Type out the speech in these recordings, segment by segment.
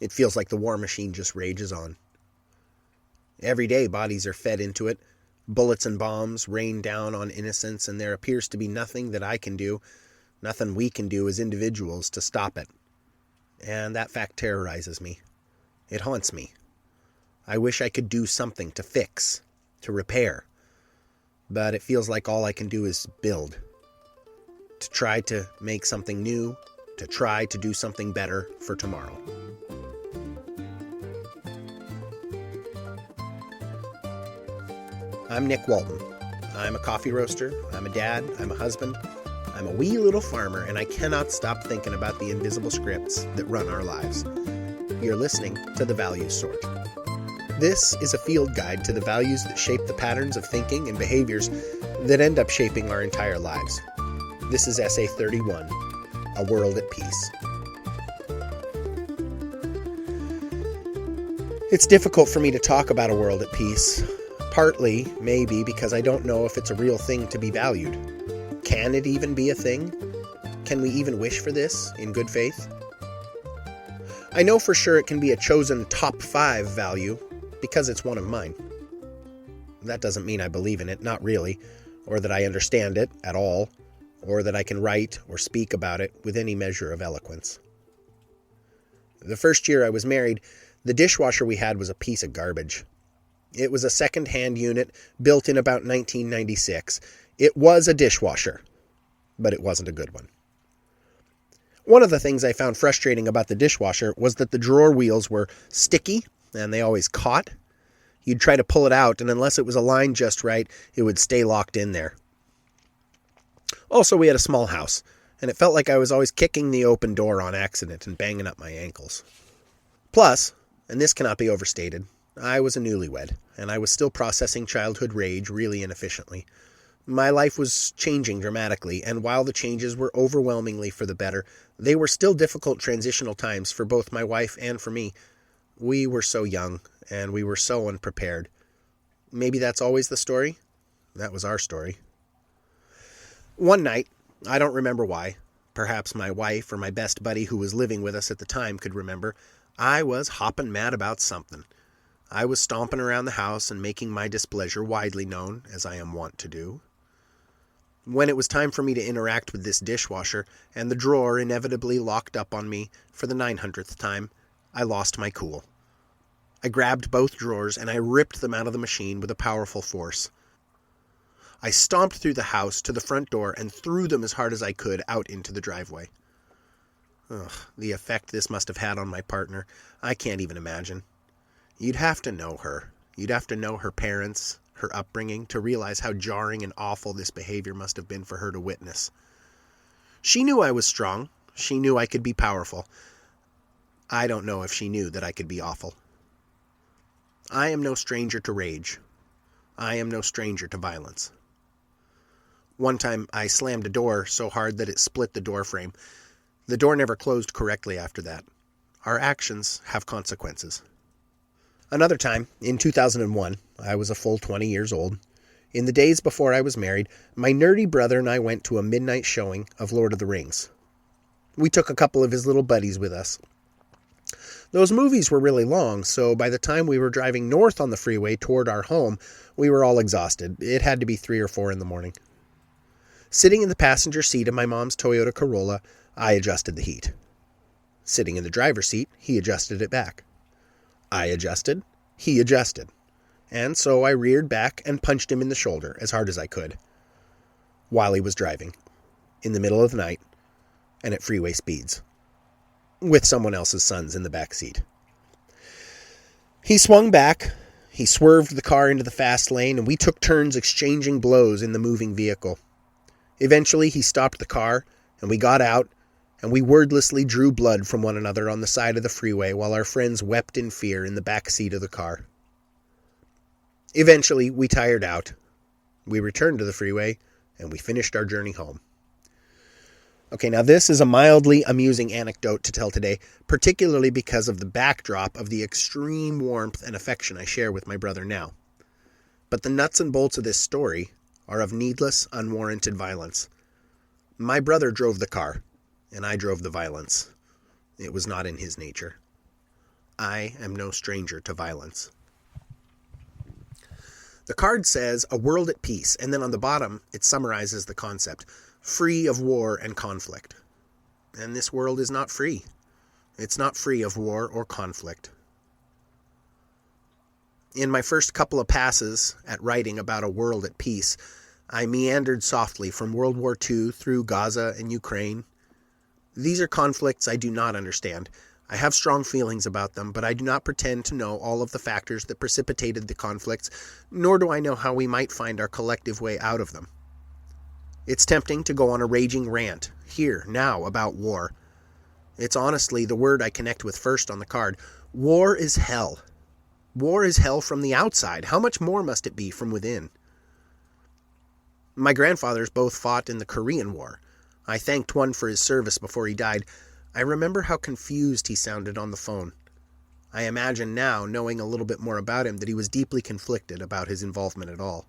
It feels like the war machine just rages on. Every day bodies are fed into it, bullets and bombs rain down on innocents, and there appears to be nothing that I can do, nothing we can do as individuals to stop it. And that fact terrorizes me. It haunts me. I wish I could do something to fix, to repair. But it feels like all I can do is build. To try to make something new, to try to do something better for tomorrow. I'm Nick Walton. I'm a coffee roaster, I'm a dad, I'm a husband, I'm a wee little farmer, and I cannot stop thinking about the invisible scripts that run our lives. You're listening to The Values Sort. This is a field guide to the values that shape the patterns of thinking and behaviors that end up shaping our entire lives. This is Essay 31, A World at Peace. It's difficult for me to talk about a world at peace. Partly, maybe, because I don't know if it's a real thing to be valued. Can it even be a thing? Can we even wish for this in good faith? I know for sure it can be a chosen top 5 value because it's one of mine. That doesn't mean I believe in it, not really, or that I understand it at all, or that I can write or speak about it with any measure of eloquence. The first year I was married, the dishwasher we had was a piece of garbage. It was a second-hand unit built in about 1996. It was a dishwasher, but it wasn't a good one. One of the things I found frustrating about the dishwasher was that the drawer wheels were sticky, and they always caught. You'd try to pull it out, and unless it was aligned just right, it would stay locked in there. Also, we had a small house, and it felt like I was always kicking the open door on accident and banging up my ankles. Plus, and this cannot be overstated, I was a newlywed, and I was still processing childhood rage really inefficiently. My life was changing dramatically, and while the changes were overwhelmingly for the better, they were still difficult transitional times for both my wife and for me. We were so young, and we were so unprepared. Maybe that's always the story? That was our story. One night, I don't remember why, perhaps my wife or my best buddy who was living with us at the time could remember, I was hopping mad about something. I was stomping around the house and making my displeasure widely known, as I am wont to do. When it was time for me to interact with this dishwasher, and the drawer inevitably locked up on me for the 900th time, I lost my cool. I grabbed both drawers and I ripped them out of the machine with a powerful force. I stomped through the house to the front door and threw them as hard as I could out into the driveway. The effect this must have had on my partner, I can't even imagine. You'd have to know her. You'd have to know her parents, her upbringing, to realize how jarring and awful this behavior must have been for her to witness. She knew I was strong. She knew I could be powerful. I don't know if she knew that I could be awful. I am no stranger to rage. I am no stranger to violence. One time I slammed a door so hard that it split the door frame. The door never closed correctly after that. Our actions have consequences. Another time, in 2001, I was a full 20 years old. In the days before I was married, my nerdy brother and I went to a midnight showing of Lord of the Rings. We took a couple of his little buddies with us. Those movies were really long, so by the time we were driving north on the freeway toward our home, we were all exhausted. It had to be 3 or 4 in the morning. Sitting in the passenger seat of my mom's Toyota Corolla, I adjusted the heat. Sitting in the driver's seat, he adjusted it back. I adjusted, he adjusted, and so I reared back and punched him in the shoulder as hard as I could, while he was driving, in the middle of the night, and at freeway speeds, with someone else's sons in the back seat. He swung back, he swerved the car into the fast lane, and we took turns exchanging blows in the moving vehicle. Eventually, he stopped the car, and we got out, and we wordlessly drew blood from one another on the side of the freeway while our friends wept in fear in the back seat of the car. Eventually, we tired out. We returned to the freeway, and we finished our journey home. Okay, now this is a mildly amusing anecdote to tell today, particularly because of the backdrop of the extreme warmth and affection I share with my brother now. But the nuts and bolts of this story are of needless, unwarranted violence. My brother drove the car, and I drove the violence. It was not in his nature. I am no stranger to violence. The card says, a world at peace, and then on the bottom it summarizes the concept, free of war and conflict. And this world is not free. It's not free of war or conflict. In my first couple of passes at writing about a world at peace, I meandered softly from World War II through Gaza and Ukraine. These are conflicts I do not understand. I have strong feelings about them, but I do not pretend to know all of the factors that precipitated the conflicts, nor do I know how we might find our collective way out of them. It's tempting to go on a raging rant, here, now, about war. It's honestly the word I connect with first on the card. War is hell. War is hell from the outside. How much more must it be from within? My grandfathers both fought in the Korean War. I thanked one for his service before he died. I remember how confused he sounded on the phone. I imagine now, knowing a little bit more about him, that he was deeply conflicted about his involvement at all.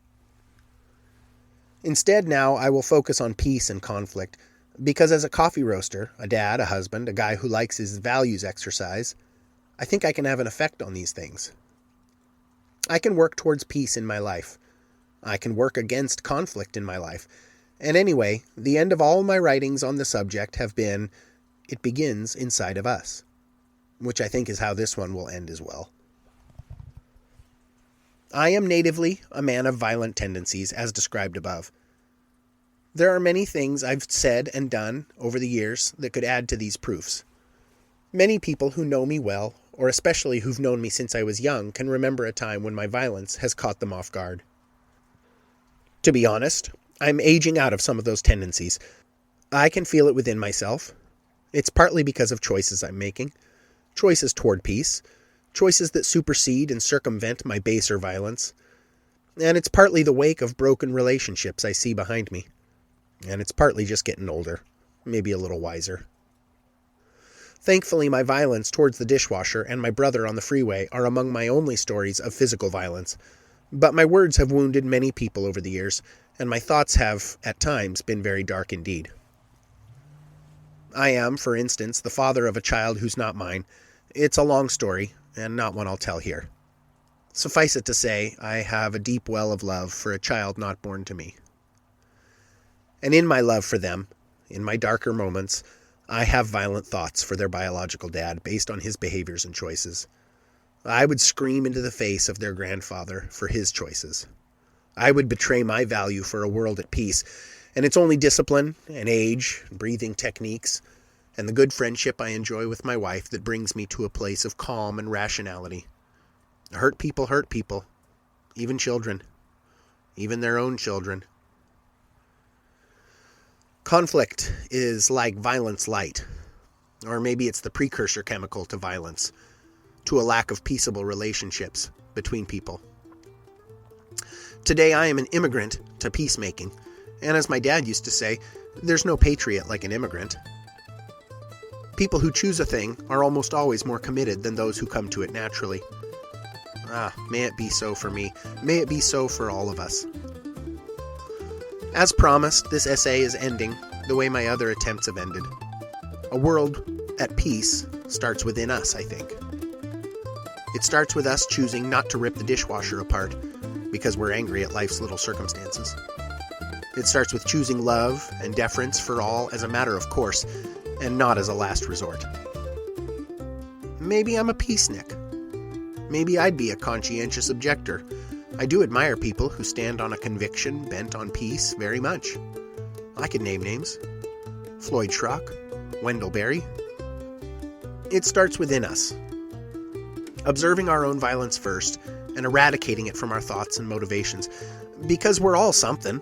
Instead now, I will focus on peace and conflict, because as a coffee roaster, a dad, a husband, a guy who likes his values exercise, I think I can have an effect on these things. I can work towards peace in my life. I can work against conflict in my life. And anyway, the end of all my writings on the subject have been, it begins inside of us, which I think is how this one will end as well. I am natively a man of violent tendencies, as described above. There are many things I've said and done over the years that could add to these proofs. Many people who know me well, or especially who've known me since I was young, can remember a time when my violence has caught them off guard. To be honest, I'm aging out of some of those tendencies. I can feel it within myself. It's partly because of choices I'm making. Choices toward peace. Choices that supersede and circumvent my baser violence. And it's partly the wake of broken relationships I see behind me. And it's partly just getting older. Maybe a little wiser. Thankfully, my violence towards the dishwasher and my brother on the freeway are among my only stories of physical violence. But my words have wounded many people over the years, and my thoughts have, at times, been very dark indeed. I am, for instance, the father of a child who's not mine. It's a long story, and not one I'll tell here. Suffice it to say, I have a deep well of love for a child not born to me. And in my love for them, in my darker moments, I have violent thoughts for their biological dad based on his behaviors and choices. I would scream into the face of their grandfather for his choices. I would betray my value for a world at peace, and it's only discipline and age, and breathing techniques, and the good friendship I enjoy with my wife that brings me to a place of calm and rationality. Hurt people, even children, even their own children. Conflict is like violence light, or maybe it's the precursor chemical to violence, to a lack of peaceable relationships between people. Today I am an immigrant to peacemaking, and as my dad used to say, there's no patriot like an immigrant. People who choose a thing are almost always more committed than those who come to it naturally. May it be so for me. May it be so for all of us. As promised, this essay is ending the way my other attempts have ended. A world at peace starts within us, I think. It starts with us choosing not to rip the dishwasher apart because we're angry at life's little circumstances. It starts with choosing love and deference for all as a matter of course, and not as a last resort. Maybe I'm a peacenik. Maybe I'd be a conscientious objector. I do admire people who stand on a conviction bent on peace very much. I could name names. Floyd Schrock, Wendell Berry. It starts within us. Observing our own violence first and eradicating it from our thoughts and motivations. Because we're all something.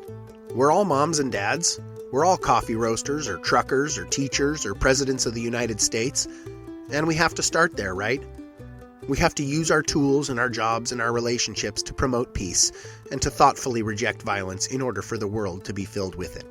We're all moms and dads. We're all coffee roasters or truckers or teachers or presidents of the United States. And we have to start there, right? We have to use our tools and our jobs and our relationships to promote peace and to thoughtfully reject violence in order for the world to be filled with it.